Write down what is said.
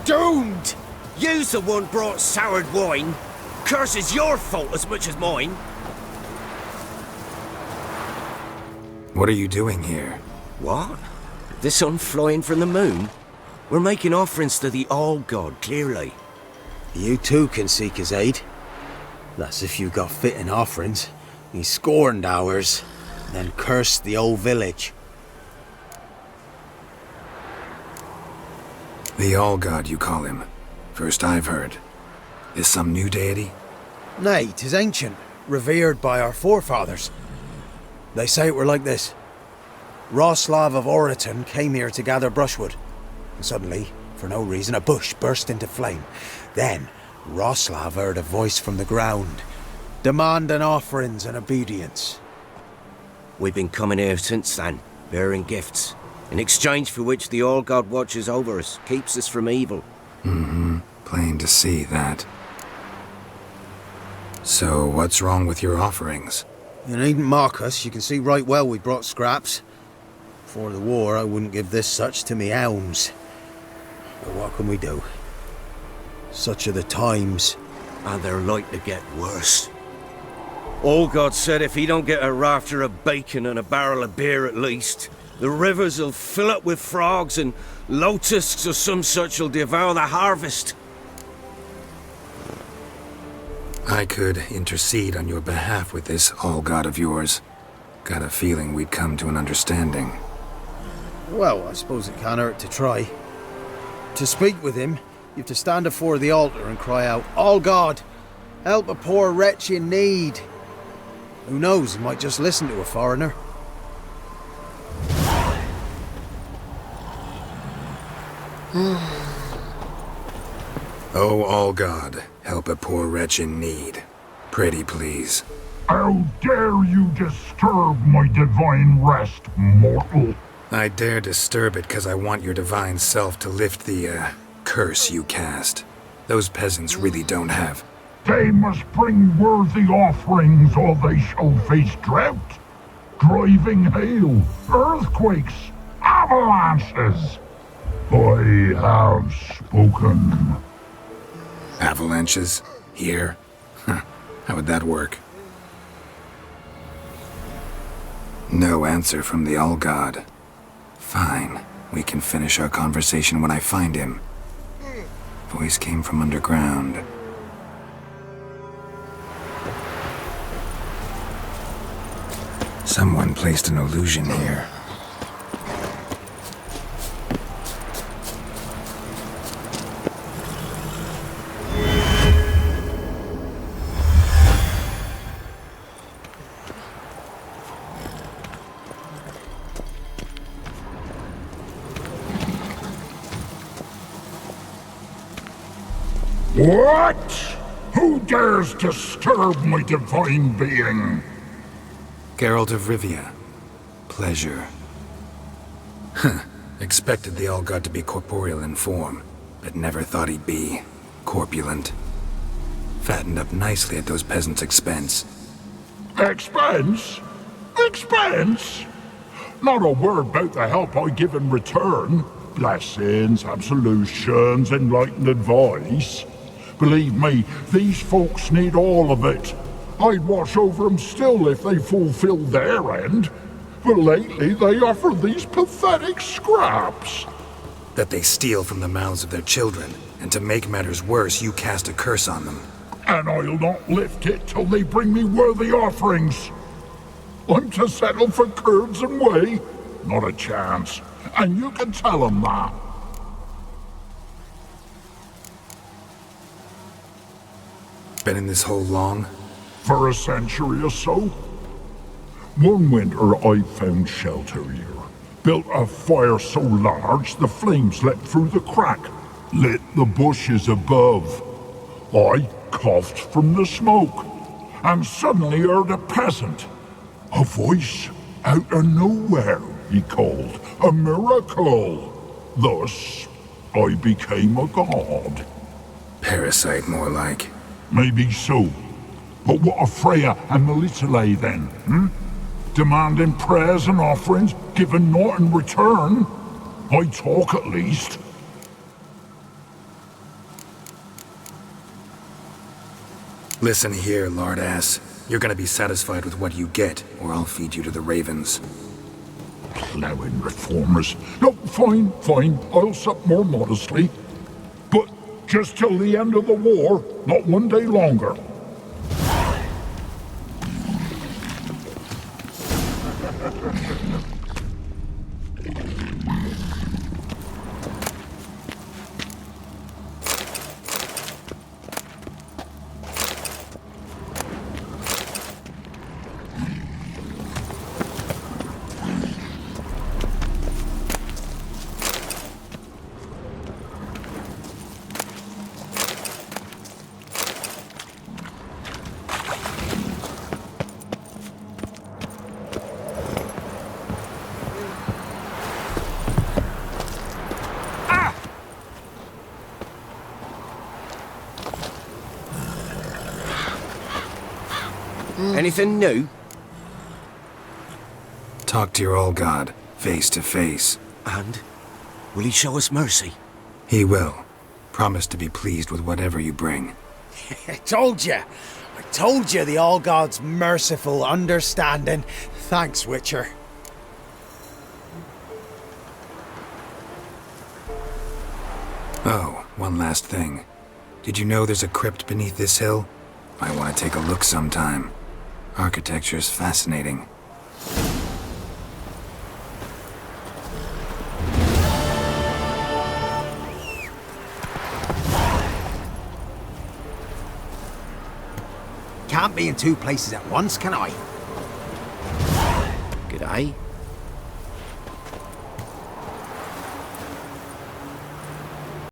doomed! You's the one brought soured wine. Curse is your fault as much as mine. What are you doing here? What? The sun flying from the moon? We're making offerings to the All-God, clearly. You too can seek his aid. That's if you got fitting offerings. He scorned ours, then cursed the old village. The All-God, you call him. First I've heard. Is some new deity? Nay, 'tis ancient, revered by our forefathers. They say it were like this. Roslav of Oriton came here to gather brushwood, and suddenly, for no reason, a bush burst into flame. Then, Roslav heard a voice from the ground, demanding offerings and obedience. We've been coming here since then, bearing gifts, in exchange for which the All-God watches over us, keeps us from evil. Plain to see that. So, what's wrong with your offerings? You needn't mock us, you can see right well we brought scraps. Before the war, I wouldn't give this such to me elms. But what can we do? Such are the times. And they're like to get worse. All-God said if he don't get a rafter of bacon and a barrel of beer at least, the rivers will fill up with frogs and locusts or some such will devour the harvest. I could intercede on your behalf with this All-God of yours. Got a feeling we'd come to an understanding. Well, I suppose it can't hurt to try. To speak with him, you have to stand before the altar and cry out, "All God, help a poor wretch in need." Who knows, he might just listen to a foreigner. Oh, All-God, help a poor wretch in need. Pretty please. How dare you disturb my divine rest, mortal? I dare disturb it because I want your divine self to lift the, curse you cast. Those peasants really don't have. They must bring worthy offerings or they shall face drought, driving hail, earthquakes, avalanches. I have spoken. Avalanches? Here? Huh. How would that work? No answer from the All-God. Fine. We can finish our conversation when I find him. Voice came from underground. Someone placed an illusion here. What? Who dares disturb my divine being? Geralt of Rivia. Pleasure. Expected the All-God to be corporeal in form, but never thought he'd be corpulent. Fattened up nicely at those peasants' expense. Expense? Expense? Not a word about the help I give in return. Blessings, absolutions, enlightened advice. Believe me, these folks need all of it. I'd watch over them still if they fulfilled their end. But lately they offer these pathetic scraps. That they steal from the mouths of their children, and to make matters worse, you cast a curse on them. And I'll not lift it till they bring me worthy offerings. I'm to settle for curds and whey? Not a chance. And you can tell them that. Been in this hole long? For a century or so. One winter I found shelter here. Built a fire so large the flames leapt through the crack, lit the bushes above. I coughed from the smoke, and suddenly heard a peasant. A voice out of nowhere, he called. A miracle. Thus, I became a god. Parasite, more like. Maybe so. But what of Freya and Melitele then, Demanding prayers and offerings, giving naught in return? I talk at least. Listen here, lard ass. You're gonna be satisfied with what you get, or I'll feed you to the ravens. Plowing reformers. No, fine. I'll sup more modestly. But just till the end of the war, not one day longer. Anything new? Talk to your old god, face to face. And will he show us mercy? He will. Promise to be pleased with whatever you bring. I told you the All God's merciful understanding. Thanks, Witcher. Oh, one last thing. Did you know there's a crypt beneath this hill? Might want to take a look sometime. Architecture's fascinating. Can't be in two places at once, can I? G'day.